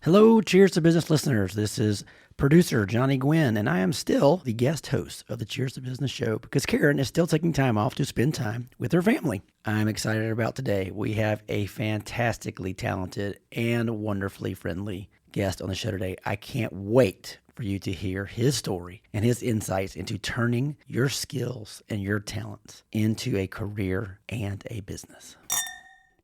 Hello, Cheers to Business listeners. This is producer Johnny Gwin, and I am still the guest host of the Cheers to Business show because Karen is still taking time off to spend time with her family. I'm excited about today. We have a fantastically talented and wonderfully friendly guest on the show today. I can't wait for you to hear his story and his insights into turning your skills and your talents into a career and a business.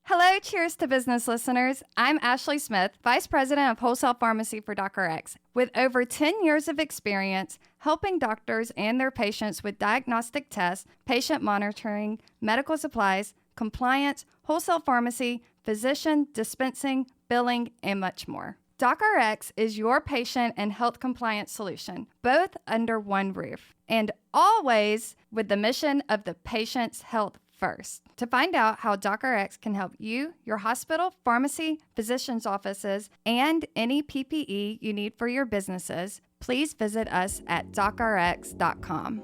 Hello, Cheers to Business listeners. I'm Ashley Smith, Vice President of Wholesale Pharmacy for DocRx. With over 10 years of experience helping doctors and their patients with diagnostic tests, patient monitoring, medical supplies, compliance, wholesale pharmacy, physician, dispensing, billing, and much more. DocRx is your patient and health compliance solution, both under one roof, and always with the mission of the patient's health first. To find out how DocRx can help you, your hospital, pharmacy, physician's offices, and any PPE you need for your businesses, please visit us at docrx.com.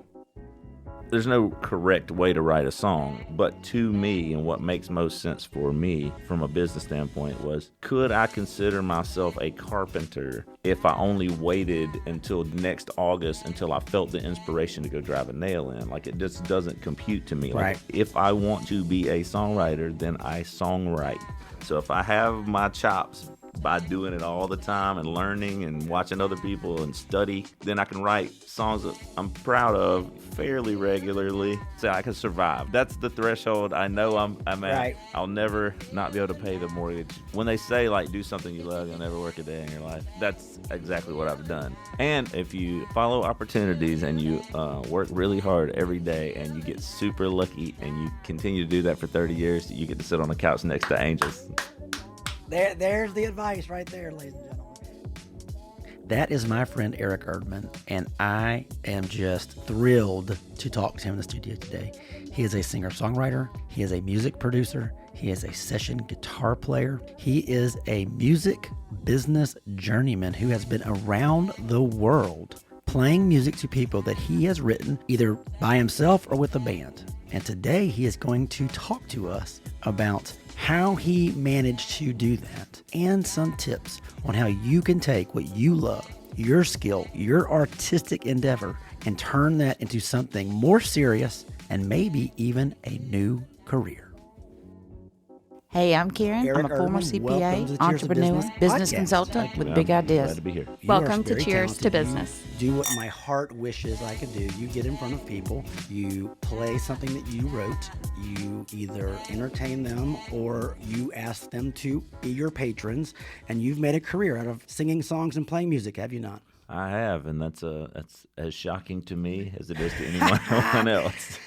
There's no correct way to write a song, but to me, and what makes most sense for me from a business standpoint was, could I consider myself a carpenter if I only waited until next August until I felt the inspiration to go drive a nail in? Like, it just doesn't compute to me. Right. Like, if I want to be a songwriter, then I songwrite. So if I have my chops by doing it all the time and learning and watching other people and study, then I can write songs that I'm proud of fairly regularly so I can survive. That's the threshold I know I'm at. Right. I'll never not be able to pay the mortgage. When they say, like, do something you love, you'll never work a day in your life, that's exactly what I've done. And if you follow opportunities and you work really hard every day and you get super lucky and you continue to do that for 30 years, you get to sit on the couch next to angels. There's the advice right there, ladies and gentlemen. That is my friend Eric Erdman, and I am just thrilled to talk to him in the studio today. He is a singer-songwriter. He is a music producer. He is a session guitar player. He is a music business journeyman who has been around the world playing music to people that he has written either by himself or with a band. And today he is going to talk to us about how he managed to do that and some tips on how you can take what you love, your skill, your artistic endeavor, and turn that into something more serious and maybe even a new career. Hey, I'm Karen. Eric I'm a former Erdman, welcome to CPA, the Cheers to entrepreneur, Business business podcast. consultant with I'm big glad ideas. to be here. You are Welcome to very Cheers to talented. Business. You do what my heart wishes I could do. You get in front of people, you play something that you wrote, you either entertain them or you ask them to be your patrons, and you've made a career out of singing songs and playing music, have you not? I have, and that's as shocking to me as it is to anyone else.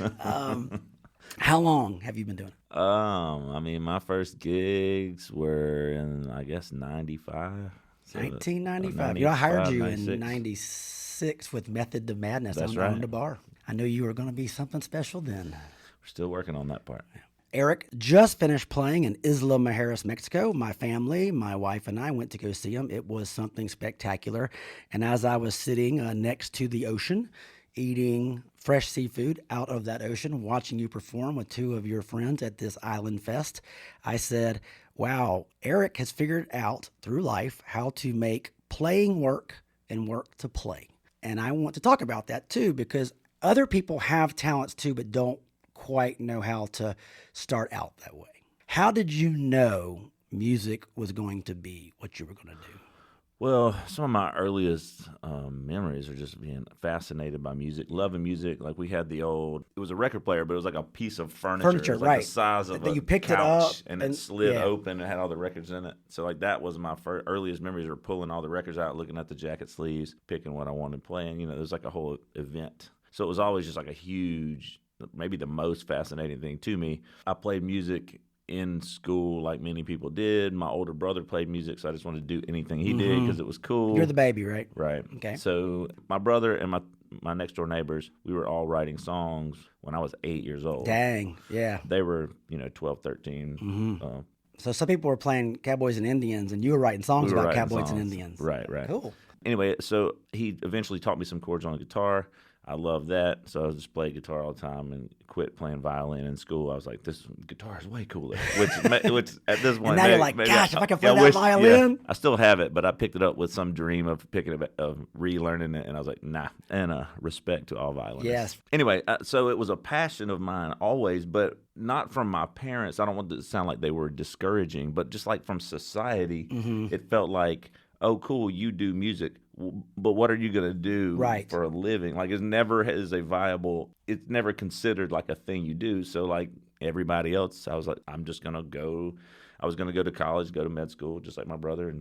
How long have you been doing it? I mean, my first gigs were in, I guess, 95. So 1995. I hired you 96. in 96 with Method to Madness. That's on right. the bar. I knew you were going to be something special then. We're still working on that part. Eric just finished playing in Isla Mujeres, Mexico. My family, my wife and I went to go see him. It was something spectacular. And as I was sitting next to the ocean, eating fresh seafood out of that ocean, watching you perform with two of your friends at this island fest, I said, wow, Eric has figured out through life how to make playing work and work to play. And I want to talk about that too, because other people have talents too, but don't quite know how to start out that way. How did you know music was going to be what you were going to do? Well, some of my earliest memories are just being fascinated by music, loving music. Like, we had it was a record player, but it was like a piece of furniture. It was like right. the size of That a you picked it couch, up and and- it slid yeah. open and had all the records in it. So, like, that was my earliest memories, were pulling all the records out, looking at the jacket sleeves, picking what I wanted playing. You know, it was like a whole event. So it was always just like a huge, maybe the most fascinating thing to me. I played music in school like many people did. My older brother played music, so I just wanted to do anything he did because it was cool. You're the baby, right? Right. Okay. So my brother and my next door neighbors, we were all writing songs when I was 8 years old. Dang, yeah. They were, 12, 13. So some people were playing Cowboys and Indians, and you were writing songs about writing Cowboys and songs. Indians. Right. Cool. Anyway, so he eventually taught me some chords on the guitar. I loved that. So I was just playing guitar all the time and quit playing violin in school. I was like, this guitar is way cooler. Which at this point, And now you're like, gosh, if I could play that violin. Yeah, I still have it, but I picked it up with some dream of picking it, of relearning it. And I was like, nah. And respect to all violinists. Yes. Anyway, so it was a passion of mine always, but not from my parents. I don't want it to sound like they were discouraging, but just like from society, it felt like, oh, cool, you do music, but what are you going to do for a living? Like, it's never considered like a thing you do. So like everybody else, I was like, I was going to go to college, go to med school, just like my brother,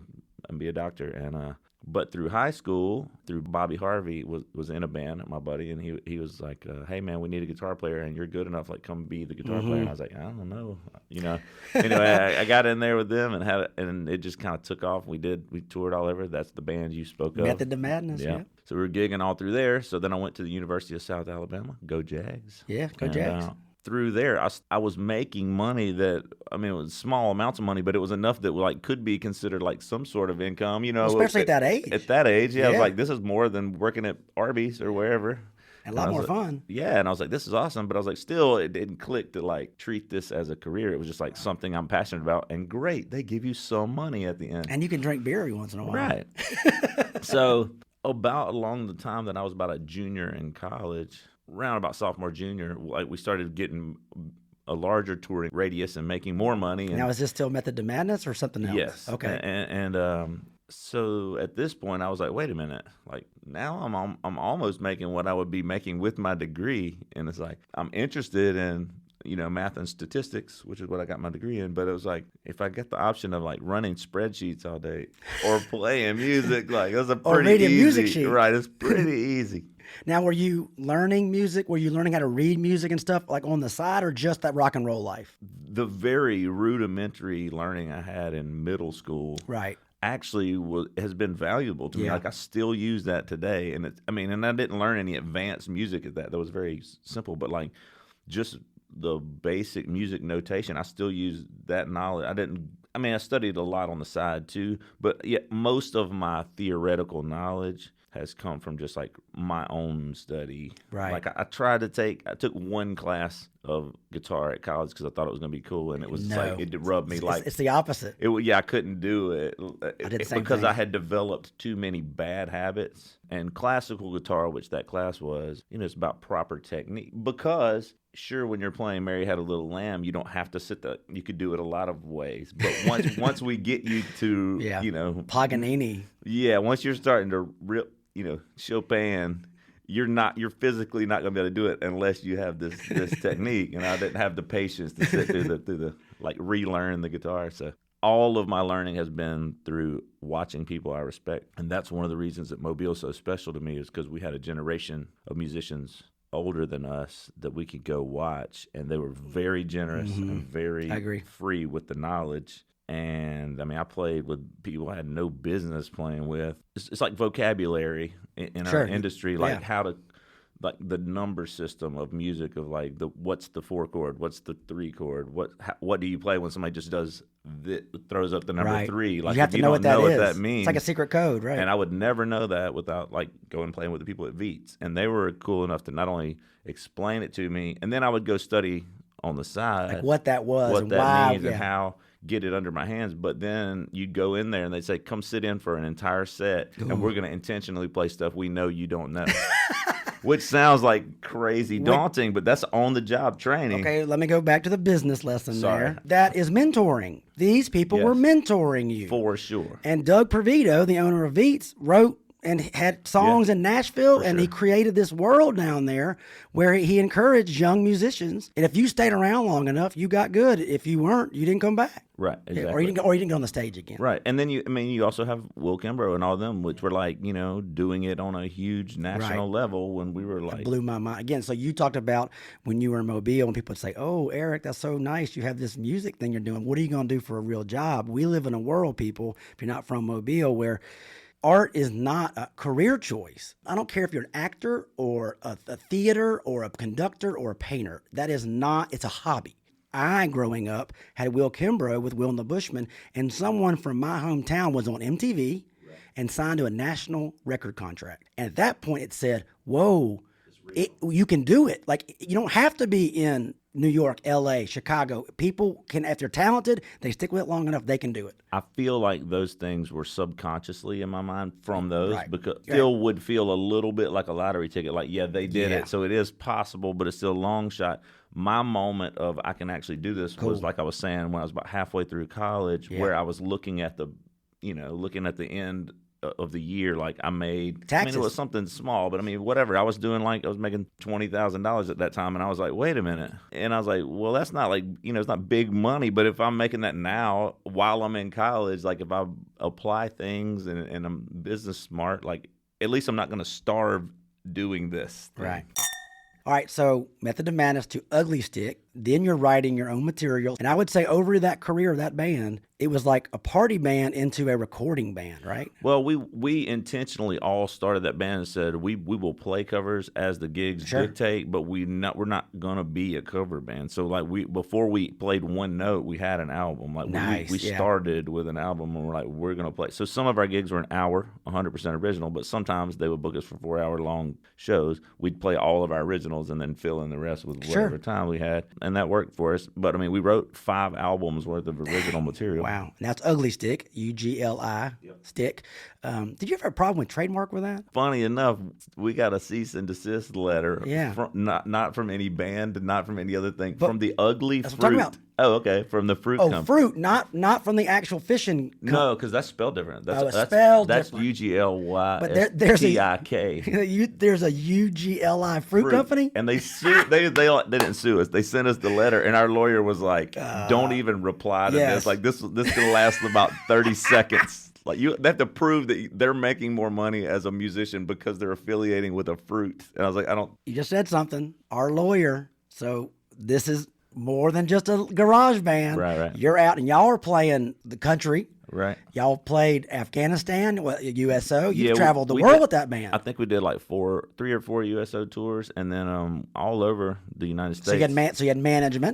and be a doctor. And but through high school, through Bobby Harvey was in a band, my buddy, and he was like, hey man, we need a guitar player, and you're good enough, like come be the guitar player. And I was like, I don't know, Anyway, I got in there with them and it just kind of took off. We toured all over. That's the band you spoke of, Method to Madness. Yeah. So we were gigging all through there. So then I went to the University of South Alabama. Go Jags. Yeah, go Jags. Through there, I was making money it was small amounts of money, but it was enough that like could be considered like some sort of income, Especially at that age. At that age, yeah. I was like, this is more than working at Arby's or wherever. A lot more fun. Yeah, and I was like, this is awesome, but I was like, still, it didn't click to like treat this as a career. It was just like something I'm passionate about, and great, they give you some money at the end. And you can drink beer every once in a while. Right. So along the time that I was about a junior in college, around about sophomore, junior, like we started getting a larger touring radius and making more money. And now, is this still Method to Madness or something else? Yes. Okay. And so at this point, I was like, wait a minute. Like now I'm almost making what I would be making with my degree. And it's like, I'm interested in, math and statistics, which is what I got my degree in. But it was like, if I get the option of like running spreadsheets all day or playing music, like that's a pretty reading easy. Music sheet. Right. It's pretty easy. Now, were you learning music? Were you learning how to read music and stuff like on the side, or just that rock and roll life? The very rudimentary learning I had in middle school, actually has been valuable to me. Like I still use that today, and and I didn't learn any advanced music at that. That was very simple, but like just the basic music notation, I still use that knowledge. I studied a lot on the side too, but yet most of my theoretical knowledge has come from just like my own study. Right. Like I took one class of guitar at college because I thought it was going to be cool, and it was like it rubbed me like it's the opposite. I couldn't do it. I did the same because thing. I had developed too many bad habits. And classical guitar, which that class was, it's about proper technique. Because sure, when you're playing Mary Had a Little Lamb, you don't have to sit there. You could do it a lot of ways. But once we get you to Paganini. Yeah, once you're starting to Chopin, you're physically not going to be able to do it unless you have this technique. And I didn't have the patience to sit through the like relearn the guitar. So all of my learning has been through watching people I respect. And that's one of the reasons that Mobile's so special to me, is because we had a generation of musicians older than us that we could go watch, and they were very generous and very free with the knowledge. And I played with people I had no business playing with. It's like vocabulary in our industry, like how to, like the number system of music, of like what's the 4 chord, what's the 3 chord, what do you play when somebody just throws up the number 3? Like you have to know what that means. It's like a secret code, right? And I would never know that without like going and playing with the people at Veets, and they were cool enough to not only explain it to me, and then I would go study on the side, like what that was, what and that why, means, and how get it under my hands. But then you'd go in there and they'd say, come sit in for an entire set, and we're going to intentionally play stuff we know you don't know. Which sounds like crazy daunting, but that's on-the-job training. Okay, let me go back to the business lesson there. That is mentoring. These people were mentoring you. For sure. And Doug Pervito, the owner of Veets, wrote and had songs in Nashville, and he created this world down there where he encouraged young musicians. And if you stayed around long enough, you got good. If you weren't, you didn't come back. Right, exactly. Or you didn't get on the stage again. Right, and then you also have Will Kimbrough and all of them, which were like, doing it on a huge national level when we were like. It blew my mind. Again, so you talked about when you were in Mobile, and people would say, oh, Eric, that's so nice. You have this music thing you're doing. What are you going to do for a real job? We live in a world, people, if you're not from Mobile, where art is not a career choice. I don't care if you're an actor or a theater or a conductor or a painter. That is not, it's a hobby. I, growing up, had Will Kimbrough with Will and the Bushmen, and someone from my hometown was on MTV and signed to a national record contract. And at that point, it said, whoa, you can do it. Like, you don't have to be in New York, LA, Chicago. People can, if they're talented, they stick with it long enough, they can do it. I feel like those things were subconsciously in my mind from those, Right. because Phil would feel a little bit like a lottery ticket. Like, yeah, they did it, so it is possible, but it's still a long shot. My moment of I can actually do this was, like I was saying, when I was about halfway through college, where I was looking at the end of the year, like I made taxes. I mean, it was something small, but I mean, whatever. I was doing, like, I was making $20,000 at that time, and I was like, wait a minute. And I was like, well, that's not, like, it's not big money, but if I'm making that now while I'm in college, like, if I apply things and I'm business smart, like, at least I'm not going to starve doing this thing. Right. All right, so Method to Madness to Ugly Stick, then you're writing your own material. And I would say over that career of that band, it was like a party band into a recording band, right? Well, we intentionally all started that band and said we will play covers as the gigs dictate, but we're not gonna be a cover band. So, like, before we played one note, we had an album. Like, we started with an album, and we're gonna play. So some of our gigs were an hour, 100% original, but sometimes they would book us for 4-hour long shows. We'd play all of our originals and then fill in the rest with whatever time we had, and that worked for us. But I mean, we wrote 5 albums worth of original material. Wow. And that's Ugly Stick, UGLI Stick. Did you ever have a problem with trademark with that? Funny enough, we got a cease and desist letter. Yeah. From, not from any band, not from any other thing, from the Ugly that's Fruit. what I'm talking about. Oh, okay. From the fruit company. Fruit, not from the actual fishing company. No, because that's spelled different. That's spelled that's different. UGLYSTIK. There's a UGLI fruit company? And they sued. They didn't sue us. They sent us the letter, and our lawyer was like, "Don't even reply to this. Like, this gonna last about 30 seconds. Like, they have to prove that they're making more money as a musician because they're affiliating with a fruit." And I was like, I don't. You just said something. Our lawyer. So this is more than just a garage band. Right. You're out, and y'all are playing the country. Right. Y'all played Afghanistan, USO. You traveled the we world did, with that band. I think we did like 3 or 4 USO tours, and then all over the United States. So you had management.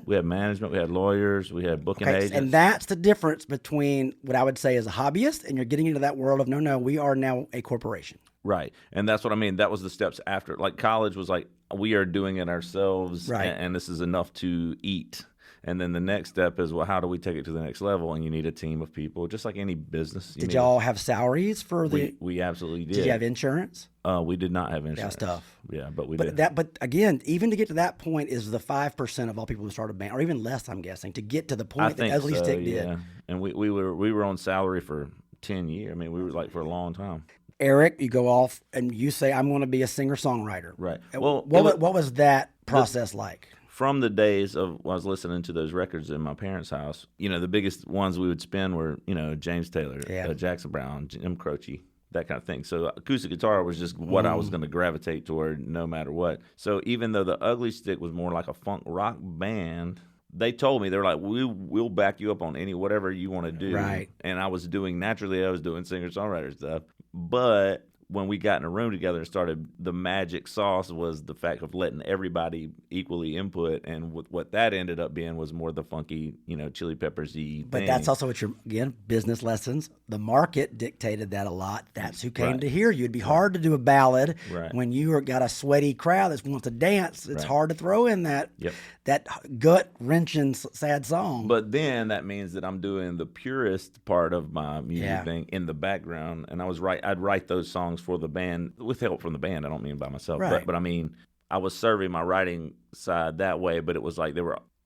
We had management. We had lawyers. We had booking agents. And that's the difference between what I would say is a hobbyist, and you're getting into that world of no, we are now a corporation. Right. And that's what I mean. That was the steps after. Like, college was like, we are doing it ourselves, right, and this is enough to eat. And then the next step is, well, how do we take it to the next level? And you need a team of people, just like any business. Did y'all have salaries for the? We absolutely did. Did you have insurance? We did not have insurance. That's tough. Yeah, but we did. But again, even to get to that point is the 5% of all people who start a band, or even less, I'm guessing, to get to the point that Ugly Stick did. Yeah. And we were on salary for 10 years. I mean, we were like for a long time. Eric, you go off and you say, I'm going to be a singer-songwriter. Right. Well, what was that process like? From the days of when I was listening to those records in my parents' house, the biggest ones we would spin were, James Taylor, Jackson Browne, Jim Croce, that kind of thing. So acoustic guitar was just what I was going to gravitate toward no matter what. So even though the Ugly Stick was more like a funk rock band, they told me, they were like, we'll back you up on whatever you want to do. Right. And I was doing singer-songwriter stuff. But when we got in a room together and started, the magic sauce was the fact of letting everybody equally input. And what that ended up being was more the funky, Chili Peppers-y But thing. that's also what again, business lessons. The market dictated that a lot. That's who came to hear you. It'd be hard to do a ballad when you got a sweaty crowd that wants to dance. It's hard to throw in that gut-wrenching sad song. But then that means that I'm doing the purest part of my music thing in the background. And I'd write those songs for the band with help from the band. I don't mean by myself, but I mean, I was serving my writing side that way, but it was like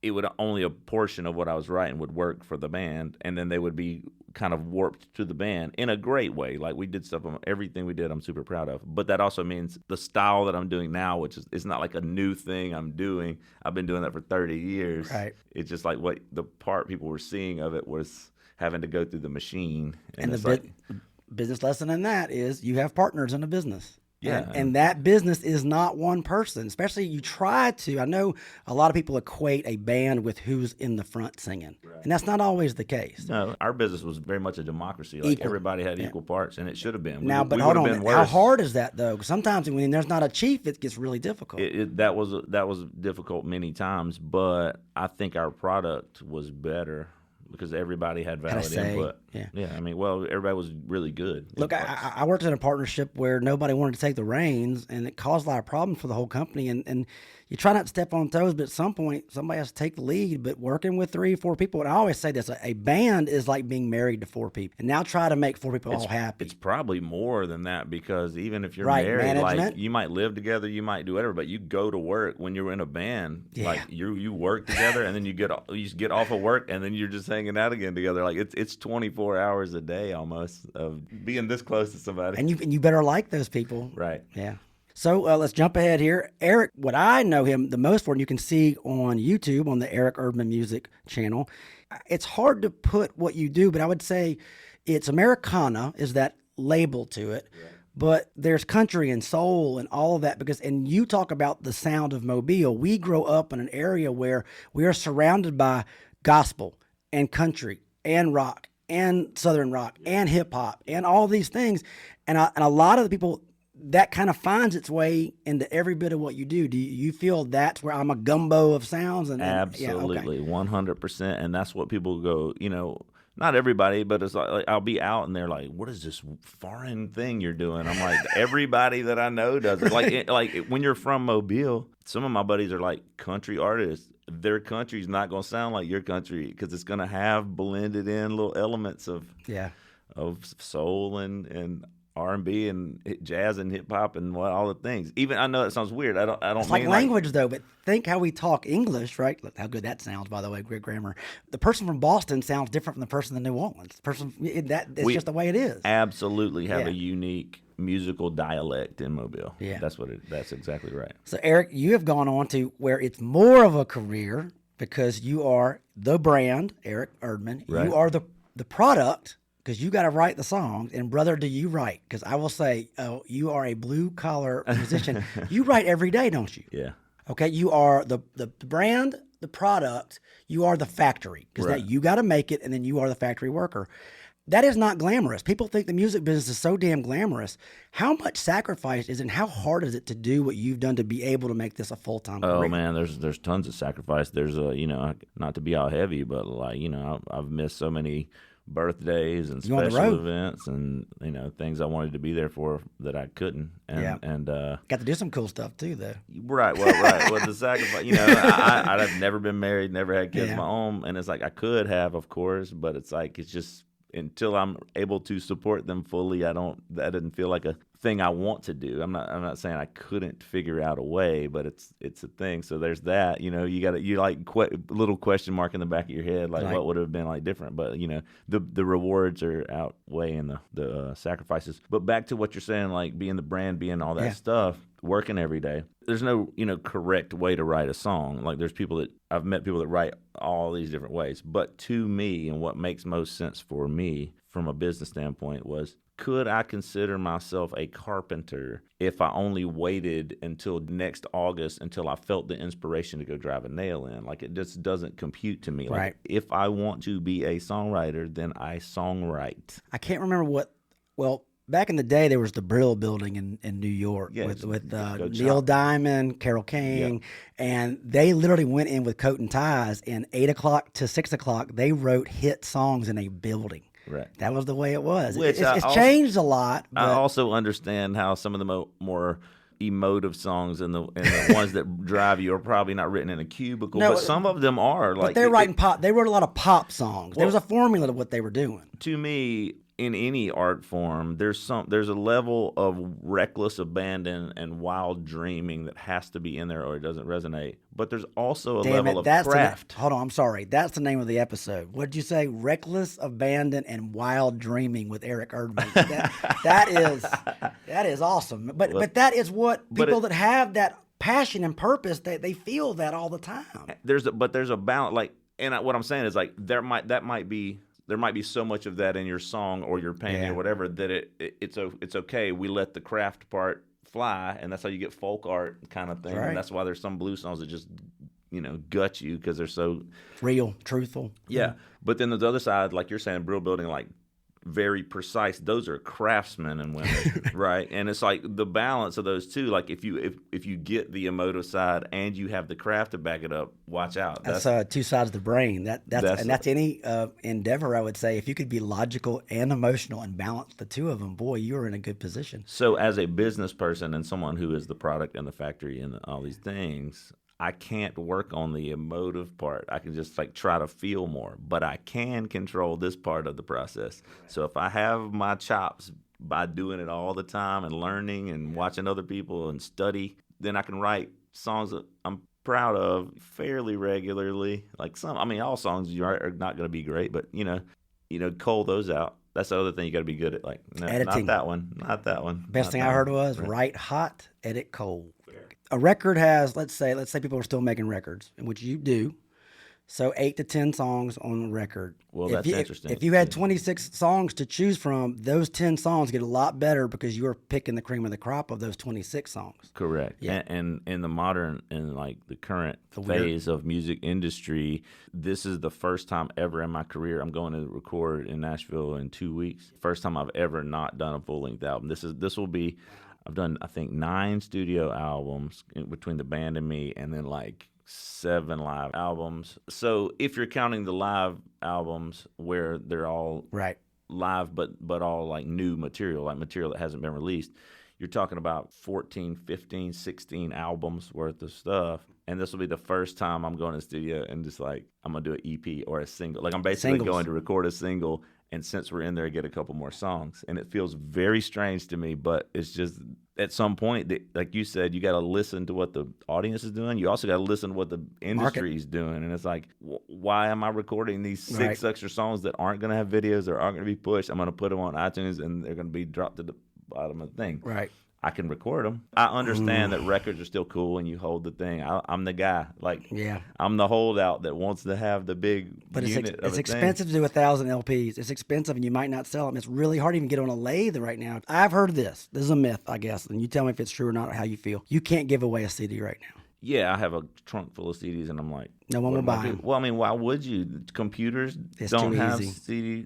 it would only a portion of what I was writing would work for the band, and then they would be kind of warped to the band in a great way. Like, we did stuff, everything we did I'm super proud of, but that also means the style that I'm doing now, which is, it's not like a new thing I'm doing. I've been doing that for 30 years. Right. It's just like what the part people were seeing of it was having to go through the machine. And the business lesson in that is you have partners in a business. Yeah. And that business is not one person, especially you try to. I know a lot of people equate a band with who's in the front singing. Right. And that's not always the case. No, our business was very much a democracy. Like, everybody had equal parts, and it should have been. But hold on. How hard is that, though? Sometimes when there's not a chief, it gets really difficult. That was difficult many times, but I think our product was better. because everybody had Had a valid say, input. yeah. I mean, well, everybody was really good. Look, I worked in a partnership where nobody wanted to take the reins, and it caused a lot of problems for the whole company. And you try not to step on toes, but at some point, somebody has to take the lead. But working with 3 or 4 people, and I always say this, a band is like being married to 4 people. And now try to make 4 people all happy. It's probably more than that, because even if you're Right, married, like management. you might live together, you might do whatever, but you go to work when you're in a band. Yeah. Like you work together, and then you just get off of work, and then you're just hanging out again together. Like it's 24 hours a day almost of being this close to somebody. And you better like those people. Right. Yeah. So let's jump ahead here. Eric, what I know him the most for, and you can see on YouTube on the Eric Erdman Music channel, it's hard to put what you do, but I would say it's Americana is that label to it. Yeah. But there's country and soul and all of that and you talk about the sound of Mobile. We grow up in an area where we are surrounded by gospel and country and rock and southern rock and hip hop and all these things. And a lot of the people, that kind of finds its way into every bit of what you do. Do you feel that's where I'm a gumbo of sounds? Absolutely, 100%. And that's what people go, not everybody, but it's like I'll be out and they're like, "What is this foreign thing you're doing?" I'm like, everybody that I know does it. Like when you're from Mobile, some of my buddies are like country artists. Their country's not going to sound like your country because it's going to have blended in little elements of soul and R&B and jazz and hip hop and all the things. Even I know that sounds weird. I don't. It's like language though, but think how we talk English, right? Look how good that sounds, by the way. Great grammar. The person from Boston sounds different from the person in New Orleans. It's just the way it is. Absolutely have a unique musical dialect in Mobile. Yeah, that's exactly right. So Eric, you have gone on to where it's more of a career because you are the brand, Eric Erdman. Right. You are the product. Because you got to write the songs, and brother, do you write? Because I will say, you are a blue-collar musician. You write every day, don't you? Yeah. Okay, you are the brand, the product. You are the factory. Because now you got to make it, and then you are the factory worker. That is not glamorous. People think the music business is so damn glamorous. How much sacrifice is it, and how hard is it to do what you've done to be able to make this a full-time career? Oh, man, there's tons of sacrifice. There's not to be all heavy, but I've missed so many birthdays and special events and things I wanted to be there for that I couldn't and got to do some cool stuff too though. Right. Well, the sacrifice, I've never been married, never had kids of my own, and it's like I could have, of course, but it's like it's just until I'm able to support them fully, that didn't feel like a thing I want to do. I'm not saying I couldn't figure out a way, but it's a thing. So there's that. You like little question mark in the back of your head, like what would have been like different. But the rewards are outweighing the sacrifices. But back to what you're saying, like being the brand, being all that stuff, working every day. There's no correct way to write a song. Like I've met people that write all these different ways. But to me, and what makes most sense for me from a business standpoint was, could I consider myself a carpenter if I only waited until next August until I felt the inspiration to go drive a nail in? Like, it just doesn't compute to me. Like, if I want to be a songwriter, then I songwrite. I can't remember back in the day, there was the Brill Building in New York with Neil Diamond, Carole King, and they literally went in with coat and ties, and 8 o'clock to 6 o'clock, they wrote hit songs in a building. Right. That was the way it was. Which it's changed a lot. But I also understand how some of the more emotive songs and the ones that drive you are probably not written in a cubicle, but some of them are. But they're writing pop. They wrote a lot of pop songs. There was a formula to what they were doing. To me, in any art form, there's a level of reckless abandon and wild dreaming that has to be in there or it doesn't resonate. But there's also a level of craft. Hold on, I'm sorry. That's the name of the episode. What did you say? Reckless abandon and wild dreaming with Eric Erdman. that is awesome. But that is what people that have that passion and purpose, they feel that all the time. There's a balance. Like, and what I'm saying is like there might be so much of that in your song or your painting or whatever that it's okay. We let the craft part fly, and that's how you get folk art kind of thing. Right. And that's why there's some blues songs that just gut you because they're so real, truthful. Yeah. But then there's the other side, like you're saying, Brill Building, like very precise. Those are craftsmen and women, right? And it's like the balance of those two. Like if you get the emotive side and you have the craft to back it up, watch out. That's two sides of the brain. That's any endeavor, I would say. If you could be logical and emotional and balance the two of them, boy, you're in a good position. So as a business person and someone who is the product and the factory and all these things, I can't work on the emotive part. I can just like try to feel more, but I can control this part of the process. So if I have my chops by doing it all the time and learning and watching other people and study, then I can write songs that I'm proud of fairly regularly. Like all songs are not going to be great, but cull those out. That's the other thing you got to be good at. Like, no, editing. Not that one. Best thing I heard was write hot, edit cold. A record has, let's say people are still making records, which you do. So 8 to 10 songs on a record. Well, that's interesting. If you had 26 songs to choose from, those 10 songs get a lot better because you're picking the cream of the crop of those 26 songs. Correct. Yeah. And in the modern and like the current phase of music industry, this is the first time ever in my career I'm going to record in Nashville in 2 weeks. First time I've ever not done a full-length album. This will be, I've done, I think, 9 studio albums between the band and me, and then like 7 live albums. So if you're counting the live albums where they're all right live, but all like new material, like material that hasn't been released, you're talking about 14, 15, 16 albums worth of stuff. And this will be the first time I'm going to the studio and just like, I'm going to do an EP or a single. Like I'm basically going to record a single, and since we're in there, get a couple more songs. And it feels very strange to me, but it's just at some point, like you said, you got to listen to what the audience is doing. You also got to listen to what the industry is doing. And it's like, why am I recording these 6 extra songs that aren't going to have videos or aren't going to be pushed? I'm going to put them on iTunes and they're going to be dropped to the bottom of the thing. Right. I can record them. I understand that records are still cool and you hold the thing. I'm the guy. Like, I'm the holdout that wants to have the big unit of it's expensive to do 1,000 LPs. It's expensive and you might not sell them. It's really hard to even get on a lathe right now. I've heard this. This is a myth, I guess, and you tell me if it's true or not or how you feel. You can't give away a CD right now. Yeah, I have a trunk full of CDs, and I'm like, no one will buy them. Well, I mean, why would you? Computers don't have CD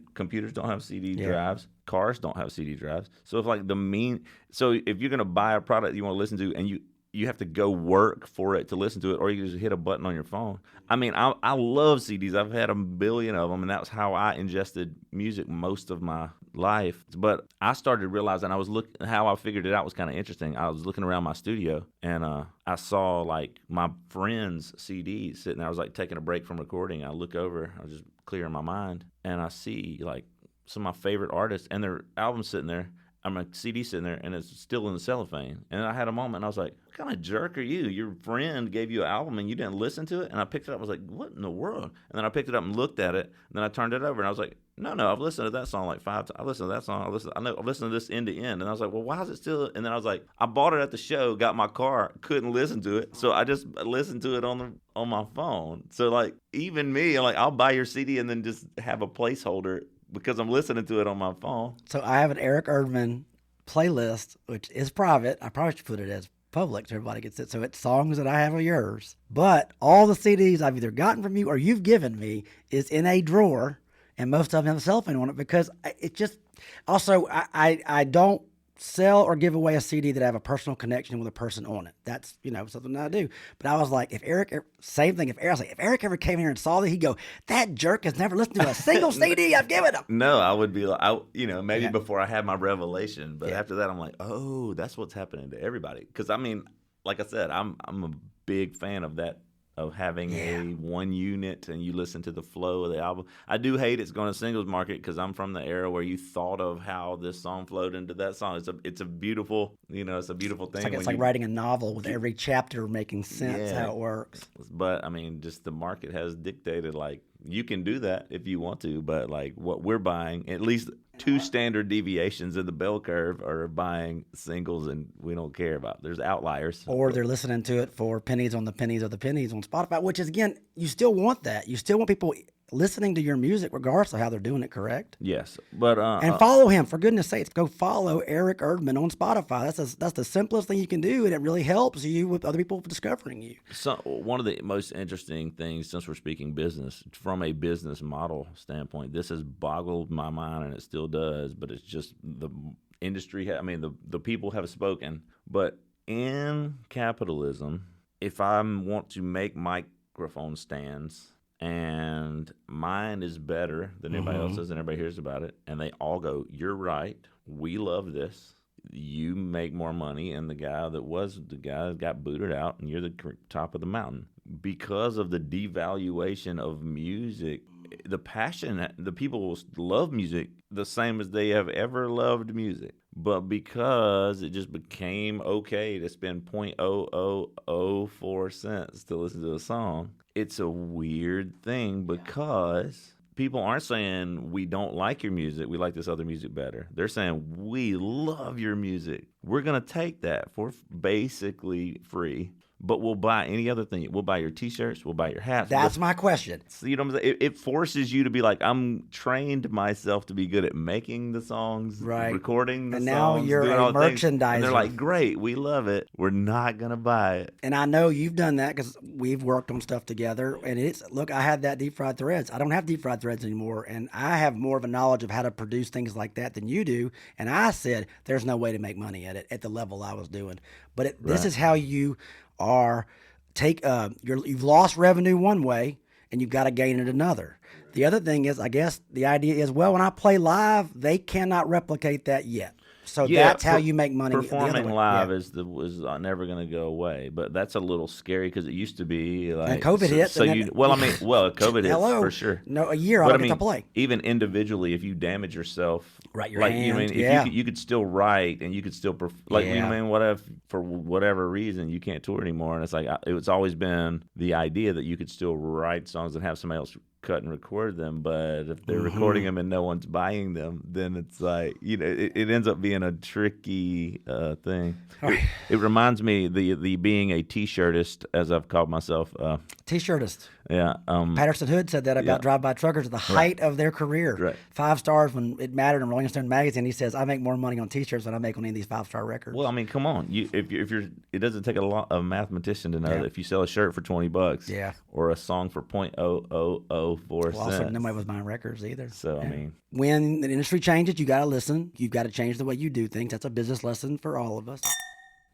drives. Cars don't have CD drives. So if you're gonna buy a product you want to listen to, and you have to go work for it to listen to it, or you just hit a button on your phone. I mean, I love CDs. I've had a billion of them, and that's how I ingested music most of my life. But I started realizing how I figured it out was kind of interesting. I was looking around my studio, and I saw like my friends' CDs sitting there. I was like taking a break from recording. I look over, I was just clearing my mind, and I see like some of my favorite artists and their albums sitting there. I'm a CD sitting there, and it's still in the cellophane. And I had a moment, and I was like, what kind of jerk are you? Your friend gave you an album, and you didn't listen to it? And I picked it up. I was like, what in the world? And then I picked it up and looked at it, and then I turned it over, and I was like, no, I've listened to that song like 5 times. I listened to that song. I've listened to this end to end. And I was like, well, why is it still? And then I was like, I bought it at the show, got my car, couldn't listen to it. So I just listened to it on my phone. So like, even me, like, I'll buy your CD and then just have a placeholder because I'm listening to it on my phone. So I have an Eric Erdman playlist, which is private. I probably should put it as public so everybody gets it. So it's songs that I have of yours. But all the CDs I've either gotten from you or you've given me is in a drawer, and most of them have a cell phone on it because it just... Also, I don't sell or give away a CD that I have a personal connection with a person on it. That's, something that I do. But I was like, if Eric ever came here and saw that, he'd go, that jerk has never listened to a single CD I've given him. No, I would be like, maybe before I had my revelation, but after that, I'm like, oh, that's what's happening to everybody. Because I mean, like I said, I'm a big fan of that, of having a one unit and you listen to the flow of the album. I do hate it's going to singles market because I'm from the era where you thought of how this song flowed into that song. It's a beautiful, it's a beautiful thing. It's like writing a novel with every chapter making sense how it works. But I mean, just the market has dictated, like, you can do that if you want to, but like what we're buying, at least 2 standard deviations in the bell curve are buying singles, and we don't care about. There's outliers. Or they're listening to it for pennies on the pennies of the pennies on Spotify, which is, again, you still want that. You still want people listening to your music regardless of how they're doing it, correct? Yes, but And follow him, for goodness sakes. Go follow Eric Erdman on Spotify. That's the simplest thing you can do, and it really helps you with other people discovering you. So one of the most interesting things, since we're speaking business, from a business model standpoint, this has boggled my mind, and it still does. But it's just the industry. The people have spoken. But in capitalism, if I want to make microphone stands, and mine is better than anybody else's, and everybody hears about it, and they all go, "You're right. We love this. You make more money," and the guy got booted out, and you're the top of the mountain. Because of the devaluation of music, the people love music the same as they have ever loved music. But because it just became okay to spend 0.0004 cents to listen to a song, it's a weird thing because people aren't saying we don't like your music, we like this other music better. They're saying we love your music. We're going to take that for basically free. But we'll buy any other thing. We'll buy your T-shirts. We'll buy your hats. That's my question. So, you know what I'm saying? It forces you to be like, I'm trained myself to be good at making the songs, right, recording the and songs, now you're doing a all the things. merchandiser. And they're like, great, we love it. We're not going to buy it. And I know you've done that because we've worked on stuff together. And look, I had that deep fried threads. I don't have deep fried threads anymore. And I have more of a knowledge of how to produce things like that than you do. And I said, there's no way to make money at it at the level I was doing. But this is how you are. You've lost revenue one way and you've got to gain it another. The other thing is, I guess the idea is, well, when I play live, they cannot replicate that yet. So that's how you make money. Performing live is never going to go away, but that's a little scary because it used to be like and COVID hit. So COVID hit for sure. No, a year I don't get to play. Even individually, if you damage yourself, right, your hand, you could still write and you could still what if for whatever reason you can't tour anymore, and it's like it's always been the idea that you could still write songs and have somebody else cut and record them, but if they're recording them and no one's buying them, then it's like, it ends up being a tricky thing. Right. It reminds me the being a t-shirtist, as I've called myself. T-shirtist. Yeah. Patterson Hood said that about drive-by truckers at the height of their career. Right. 5 stars when it mattered in Rolling Stone magazine. He says, I make more money on T-shirts than I make on any of these 5-star records. Well, I mean, come on. It doesn't take a mathematician to know that if you sell a shirt for $20, or a song for 0.0004 cents. Also, nobody was buying records either. So I mean, when the industry changes, you got to listen. You've got to change the way you do things. That's a business lesson for all of us.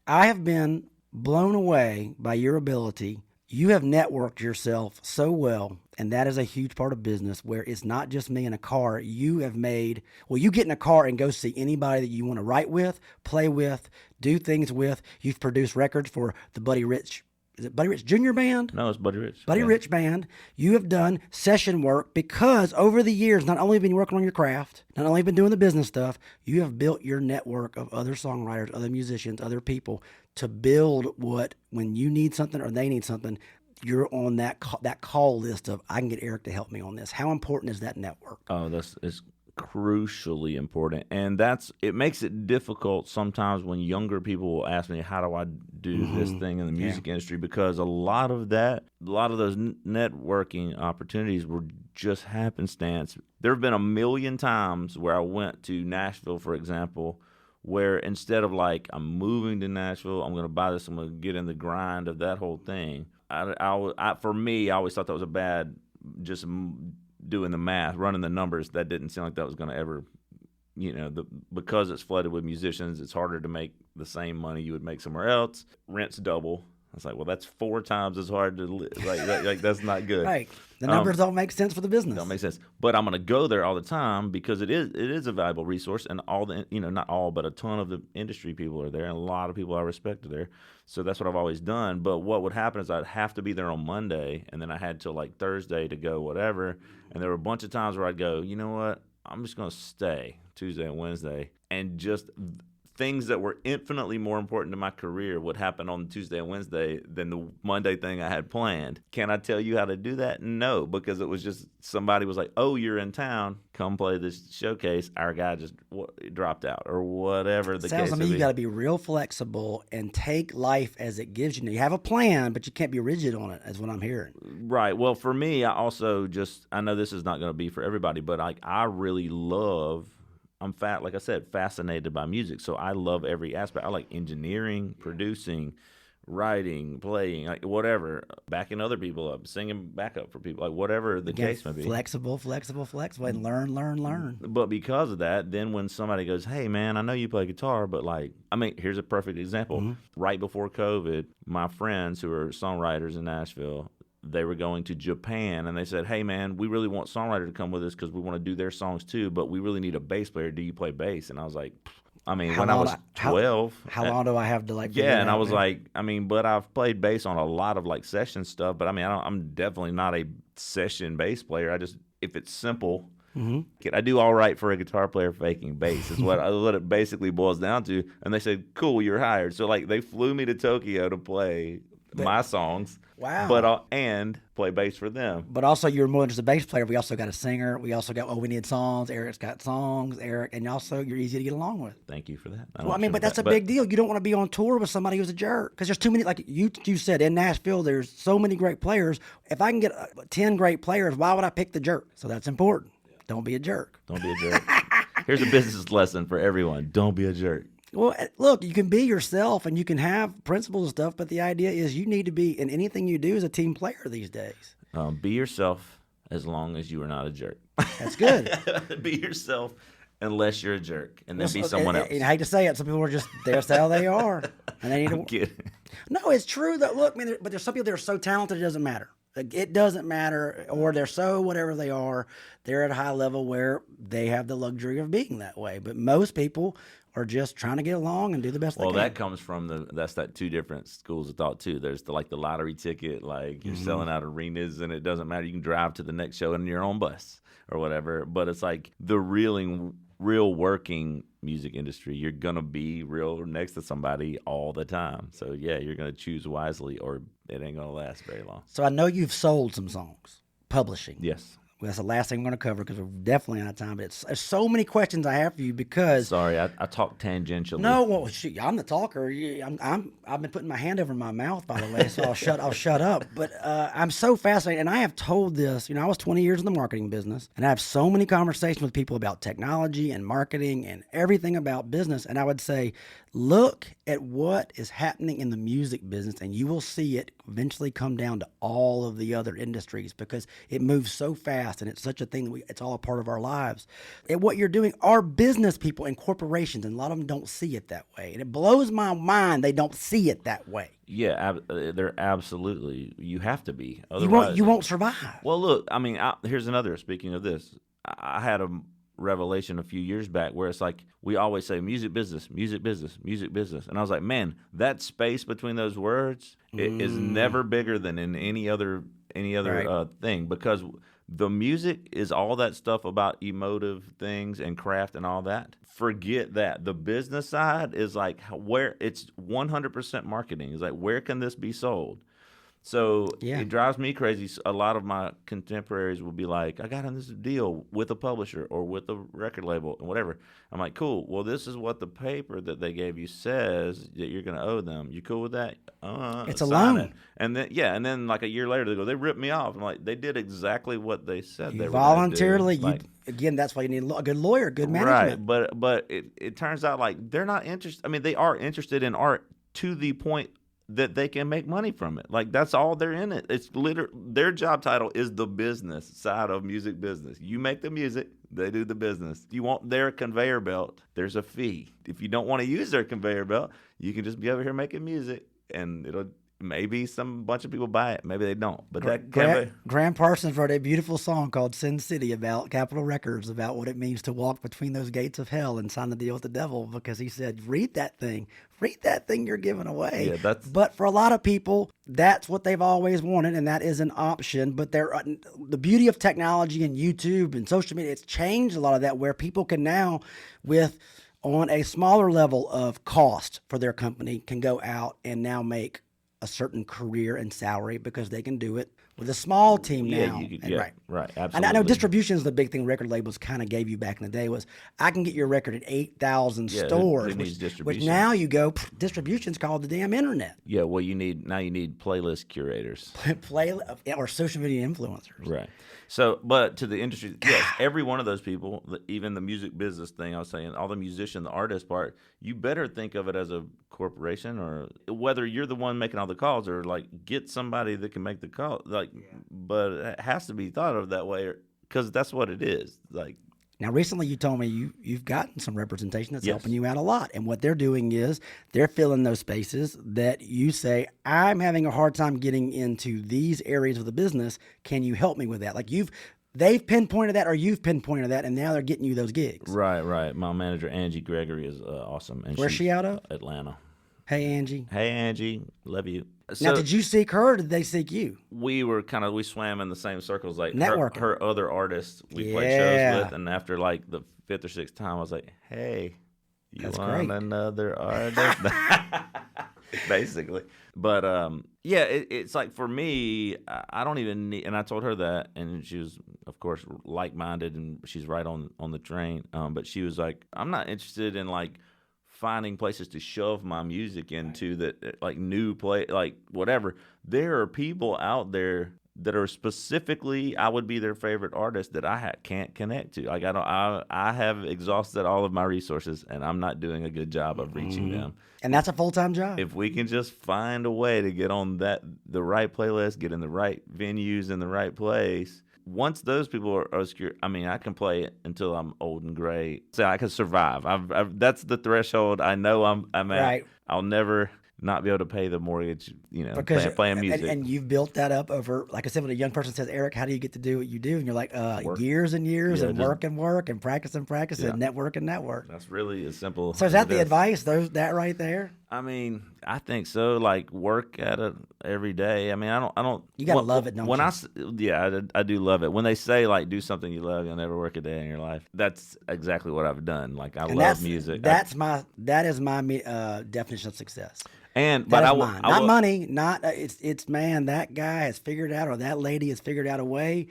I have been blown away by your ability. You have networked yourself so well, and that is a huge part of business where it's not just me in a car. You have made, you get in a car and go see anybody that you want to write with, play with, do things with. You've produced records for the Buddy Rich. Is it Buddy Rich Jr. Band? No, it's Buddy Rich. Buddy Rich Band. You have done session work because over the years, not only have you been working on your craft, not only have you been doing the business stuff, you have built your network of other songwriters, other musicians, other people to build when you need something or they need something, you're on that call list of, I can get Eric to help me on this. How important is that network? Oh, it's crucially important, and it makes it difficult sometimes when younger people will ask me, how do I do this thing in the music industry, because a lot of those networking opportunities were just happenstance. There have been a million times where I went to Nashville, for example, where instead of like, I'm moving to Nashville, I'm going to buy this, I'm going to get in the grind of that whole thing. For me, I always thought that was a bad, just doing the math, running the numbers. That didn't seem like that was going to ever, because it's flooded with musicians, it's harder to make the same money you would make somewhere else. Rent's double. I was like, well, that's 4 times as hard to live. Like that's not good. Right. The numbers don't make sense for the business. Don't make sense. But I'm going to go there all the time because it is a valuable resource, and all the, not all, but a ton of the industry people are there, and a lot of people I respect are there. So that's what I've always done. But what would happen is I'd have to be there on Monday, and then I had till like Thursday to go whatever. And there were a bunch of times where I'd go, you know what? I'm just going to stay Tuesday and Wednesday and just things that were infinitely more important to my career would happen on Tuesday and Wednesday than the Monday thing I had planned. Can I tell you how to do that? No, because it was just somebody was like, oh, you're in town, come play this showcase. Our guy just dropped out or whatever the case Sounds to may me be. you got to be real flexible and take life as it gives you. Now, you have a plan, but you can't be rigid on it, is what I'm hearing. Right. Well, for me, I also I know this is not going to be for everybody, but I really love, like I said, fascinated by music. So I love every aspect. I like engineering, producing, writing, playing, like whatever, backing other people up, singing backup for people, like whatever the case may be. Flexible, and learn. But because of that, then when somebody goes, hey, man, I know you play guitar, but here's a perfect example. Mm-hmm. Right before COVID, my friends who are songwriters in Nashville, they were going to Japan, and they said, hey, man, we really want songwriter to come with us because we want to do their songs too, but we really need a bass player. Do you play bass? And I was like, I was 12. How long do I have to Yeah, and I was like, but I've played bass on a lot of session stuff, but I'm definitely not a session bass player. If it's simple, I do all right for a guitar player faking bass is what it basically boils down to. And they said, cool, you're hired. So they flew me to Tokyo to play my songs. Wow. But and play bass for them. But also, you're more than just a bass player. We also got a singer. We also got, we need songs. Eric's got songs. and also you're easy to get along with. Thank you for that. But that's a big deal. You don't want to be on tour with somebody who's a jerk because there's too many. Like you said, in Nashville, there's so many great players. If I can get 10 great players, why would I pick the jerk? So that's important. Don't be a jerk. Don't be a jerk. Here's a business lesson for everyone. Don't be a jerk. Well, look, you can be yourself and you can have principles and stuff, but the idea is you need to be in anything you do as a team player these days. Be yourself as long as you are not a jerk. That's good. Be yourself unless you're a jerk, and then be someone else. And I hate to say it, some people are just, that's how they are. And they need I'm kidding. No, it's true that, look, man, but there's some people that are so talented it doesn't matter. It doesn't matter, or they're so whatever they are, they're at a high level where they have the luxury of being that way. But most people are just trying to get along and do the best they can. Well, that comes from that's two different schools of thought too. There's the lottery ticket, you're selling out arenas and it doesn't matter. You can drive to the next show in your own bus or whatever. But it's the real working music industry. You're gonna be real next to somebody all the time. So yeah, you're gonna choose wisely, or it ain't gonna last very long. So I know you've sold some songs, publishing. Yes. Well, that's the last thing I'm going to cover because we're definitely out of time. But there's so many questions I have for you because. Sorry, I talk tangentially. No, well, shoot, I'm the talker. I've been putting my hand over my mouth, by the way, so I'll shut up. But I'm so fascinated, and I have told this. I was 20 years in the marketing business, and I have so many conversations with people about technology and marketing and everything about business. And I would say, look at what is happening in the music business, and you will see it eventually come down to all of the other industries because it moves so fast, and it's such a thing that it's all a part of our lives. And what you're doing, our business people and corporations, and a lot of them don't see it that way. And it blows my mind they don't see it that way. Yeah, they're absolutely. You have to be. Otherwise, you won't survive. Well, look, here's another. Speaking of this, I had a revelation a few years back where it's we always say music business, and I was like, man, that space between those words is never bigger than in any other Right. thing, because the music is all that stuff about emotive things and craft and all that. Forget that. The business side is where it's 100% marketing. It's where can this be sold? So It drives me crazy. A lot of my contemporaries will be like, I got on this deal with a publisher or with a record label and whatever. I'm like, cool. Well, this is what the paper that they gave you says that you're going to owe them. You cool with that? It's a loan. It. And then a year later, they ripped me off. I'm like, they did exactly what they said they were voluntarily. going to do. Again, that's why you need a good lawyer, good management. Right, but it turns out they're not interested. I mean, they are interested in art to the point that they can make money from it. That's all they're in it. It's their job title is the business side of music business. You make the music, they do the business. If you want their conveyor belt, there's a fee. If you don't want to use their conveyor belt, you can just be over here making music, and it'll maybe bunch of people buy it, maybe they don't. But Graham Parsons wrote a beautiful song called Sin City about Capitol Records, about what it means to walk between those gates of hell and sign the deal with the devil, because he said, read that thing you're giving away. Yeah, but for a lot of people, that's what they've always wanted, and that is an option. But the beauty of technology and YouTube and social media, it's changed a lot of that, where people can now, with on a smaller level of cost for their company can go out and now make a certain career and salary because they can do it with a small team now. Right, absolutely. And I know distribution is the big thing record labels kind of gave you back in the day was I can get your record at 8,000 stores, who needs which now you go, distribution's called the damn internet. Yeah, well, you need playlist curators. Or social media influencers. Right. So, but to the industry, yes, every one of those people, even the music business thing I was saying, all the musician, the artist part, you better think of it as a corporation, or whether you're the one making all the calls or like get somebody that can make the call. But it has to be thought of that way because that's what it is. Like, now, recently you told me you've gotten some representation that's Yes. helping you out a lot. And what they're doing is they're filling those spaces that you say, I'm having a hard time getting into these areas of the business. Can you help me with that? Like they've pinpointed that or you've pinpointed that, and now they're getting you those gigs. Right. My manager, Angie Gregory, is awesome. And Where's she out of? Atlanta. Hey, Angie. Hey, Angie. Love you. Now, did you seek her or did they seek you? We swam in the same circles. Like networking. Her other artists we played shows with. And after like the fifth or sixth time, I was like, hey, you That's want great. another artist? Basically. But it's like for me, I don't even need, and I told her that, and she was, of course, like-minded, and she's right on the train. But she was like, I'm not interested in like finding places to shove my music into that, like new play, like whatever. There are people out there that are specifically, I would be their favorite artist that I can't connect to. Like I have exhausted all of my resources, and I'm not doing a good job of reaching them. And that's a full-time job. If we can just find a way to get on the right playlist, get in the right venues in the right place. Once those people are obscure, I mean, I can play it until I'm old and gray. So I can survive. That's the threshold I know I'm at. Right. I'll never not be able to pay the mortgage, Because playing music. And you've built that up over, like I said, when a young person says, Eric, how do you get to do what you do? And you're like, years and years and work and practice and network. That's really as simple. So is that the advice? That right there? I mean, I think so. Like work at it every day. I mean, I don't. You gotta love it, don't you? I do love it. When they say like do something you love, you'll never work a day in your life. That's exactly what I've done. Like I love music. That is my definition of success. But mine. Not money. Not it's man. That guy has figured out, or that lady has figured out a way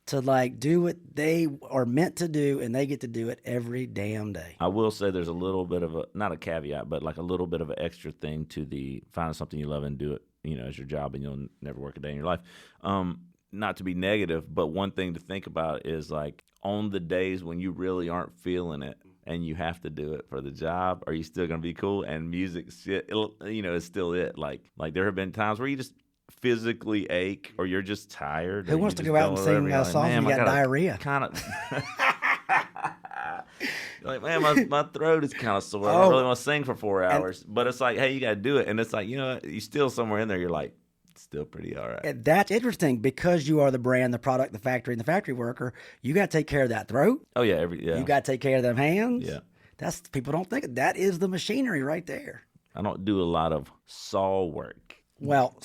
to like do what they are meant to do, and they get to do it every damn day. I will say there's a little bit of not a caveat, but like a little bit of an extra thing to the finding something you love and do it, as your job, and you'll never work a day in your life. Not to be negative, but one thing to think about is like on the days when you really aren't feeling it and you have to do it for the job, are you still going to be cool? And music, is still it. Like there have been times where you just physically ache, or you're just tired. Who wants to go out and sing songs when you got diarrhea? Kind of. Like, man, my throat is kind of sore. I really want to sing for 4 hours. But it's like, hey, you got to do it. And it's like, you still somewhere in there, you're like, it's still pretty all right. And that's interesting because you are the brand, the product, the factory, and the factory worker. You got to take care of that throat. Oh, yeah. You got to take care of them hands. Yeah. People don't think that is the machinery right there. I don't do a lot of saw work. Well,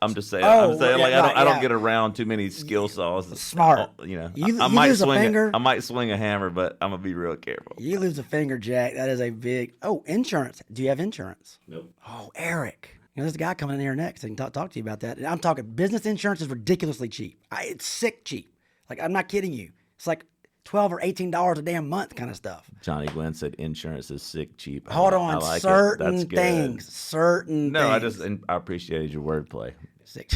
I'm just saying. I don't get around too many skill saws. Smart. I might lose a finger. I might swing a hammer, but I'm gonna be real careful. You lose a finger, Jack. That is a big. Oh, insurance. Do you have insurance? Nope. Oh, Eric. There's a guy coming in here next. I can talk to you about that. And I'm talking business insurance is ridiculously cheap. It's sick cheap. Like I'm not kidding you. It's like $12 or $18 a damn month kind of stuff. Johnny Gwin said insurance is sick cheap. Hold on, like certain things. Certain things. I appreciated your wordplay. Sick.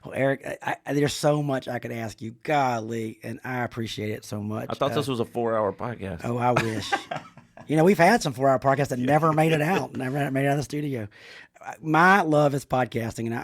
Well, Eric, there's so much I could ask you. Golly, and I appreciate it so much. I thought this was a 4-hour podcast. Oh, I wish. We've had some 4-hour podcasts that never made it out, never made it out of the studio. My love is podcasting, and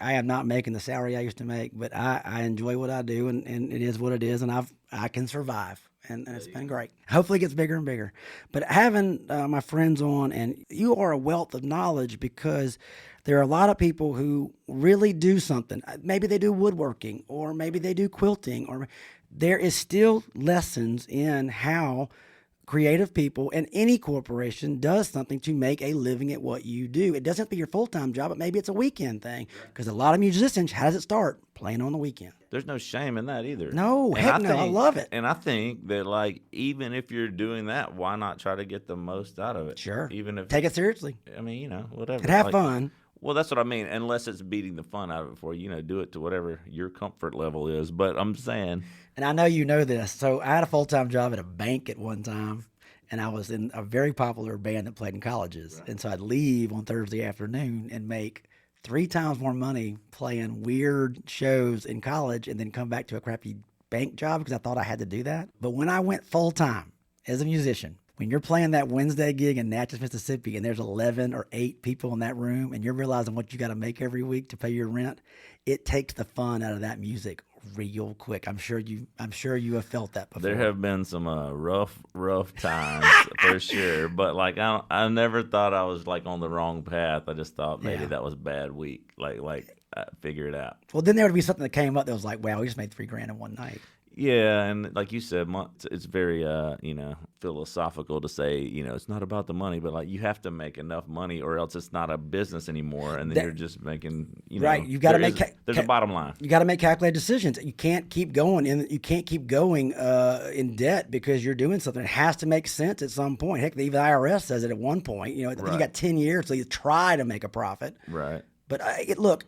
I am not making the salary I used to make, but I enjoy what I do, and it is what it is, and I can survive, and it's been great. Hopefully it gets bigger and bigger. But having my friends on, and you are a wealth of knowledge because there are a lot of people who really do something. Maybe they do woodworking, or maybe they do quilting, or there is still lessons in how creative people and any corporation does something to make a living at what you do. It doesn't have to be your full-time job, but maybe it's a weekend thing. Because a lot of musicians, how does it start? Playing on the weekend. There's no shame in that either. No, heck no, I love it. And I think that, like, even if you're doing that, why not try to get the most out of it? Sure. Even if take it seriously. I mean, whatever. And have fun. Well, that's what I mean. Unless it's beating the fun out of it for you, do it to whatever your comfort level is. But I'm saying, and I know you know this. So I had a full-time job at a bank at one time, and I was in a very popular band that played in colleges. Right. And so I'd leave on Thursday afternoon and make 3 times more money playing weird shows in college, and then come back to a crappy bank job because I thought I had to do that. But when I went full-time as a musician, when you're playing that Wednesday gig in Natchez, Mississippi, and there's 11 or 8 people in that room, and you're realizing what you got to make every week to pay your rent, it takes the fun out of that music real quick. I'm sure you have felt that before. There have been some rough times for sure, but like I never thought I was like on the wrong path. I just thought maybe that was a bad week. Like figure it out. Well, then there would be something that came up that was like, wow, we just made $3,000 in one night. Yeah, and like you said, it's very philosophical to say, it's not about the money, but like you have to make enough money or else it's not a business anymore, and then you're just making, right. You got to make there's a bottom line. You got to make calculated decisions. You can't keep going in debt because you're doing something. It has to make sense at some point. Heck, even the IRS says it at one point. You got 10 years till you try to make a profit. Right. But look.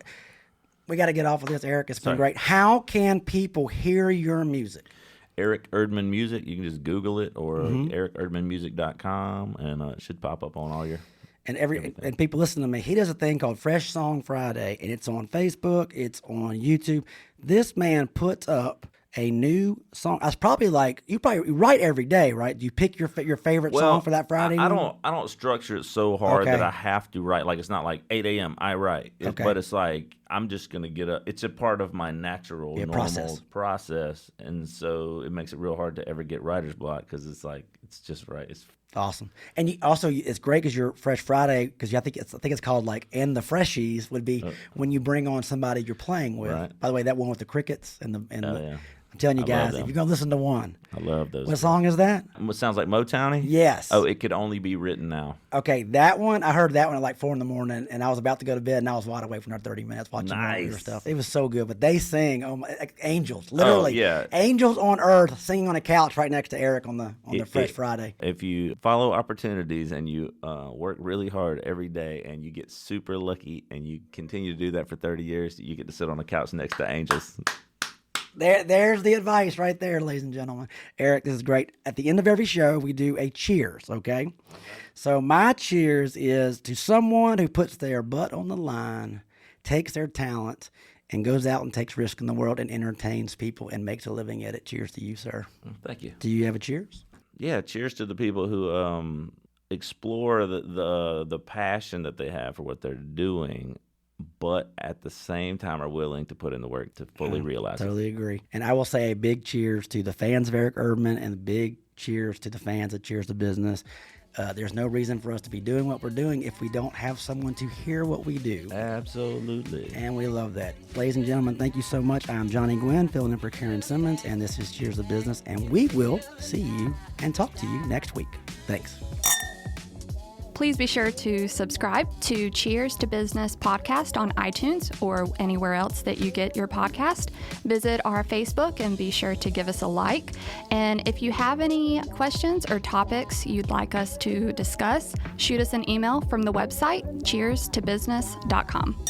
We got to get off of this, Eric. It's been great. How can people hear your music? Eric Erdman Music. You can just Google it or ericerdmanmusic.com, and it should pop up on all your. And people listen to me. He does a thing called Fresh Song Friday, and it's on Facebook. It's on YouTube. This man puts up a new song. I was probably like, you probably write every day, right? Do you pick your favorite song for that Friday? I don't structure it so hard that I have to write. Like, it's not like 8 a.m. I write. But it's like I'm just gonna get up. It's a part of my natural normal process, and so it makes it real hard to ever get writer's block because it's like it's just right. It's awesome. And it's great because you're Fresh Friday because I think it's called like and the Freshies would be when you bring on somebody you're playing with. Right. By the way, that one with the crickets and the yeah. I'm telling you guys, if you're going to listen to one. I love those. What song is that? What sounds like Motown-y? Yes. Oh, It Could Only Be Written Now. Okay, that one, I heard that one at like 4 a.m, and I was about to go to bed, and I was wide awake for another 30 minutes watching your stuff. It was so good, but they sing, like angels, literally. Oh, yeah. Angels on earth singing on a couch right next to Eric on the Fresh Friday. If you follow opportunities and you work really hard every day and you get super lucky and you continue to do that for 30 years, you get to sit on a couch next to angels. There's the advice right there, ladies and gentlemen. Eric, this is great. At the end of every show, we do a cheers, okay? So my cheers is to someone who puts their butt on the line, takes their talent, and goes out and takes risk in the world and entertains people and makes a living at it. Cheers to you, sir. Thank you. Do you have a cheers? Yeah, cheers to the people who explore the passion that they have for what they're doing, but at the same time are willing to put in the work to fully realize it. Totally agree. And I will say a big cheers to the fans of Eric Erdman and a big cheers to the fans of Cheers to Business. There's no reason for us to be doing what we're doing if we don't have someone to hear what we do. Absolutely. And we love that. Ladies and gentlemen, thank you so much. I'm Johnny Gwin, filling in for Karen Simmons, and this is Cheers to Business, and we will see you and talk to you next week. Thanks. Please be sure to subscribe to Cheers to Business podcast on iTunes or anywhere else that you get your podcast. Visit our Facebook and be sure to give us a like. And if you have any questions or topics you'd like us to discuss, shoot us an email from the website cheerstobusiness.com.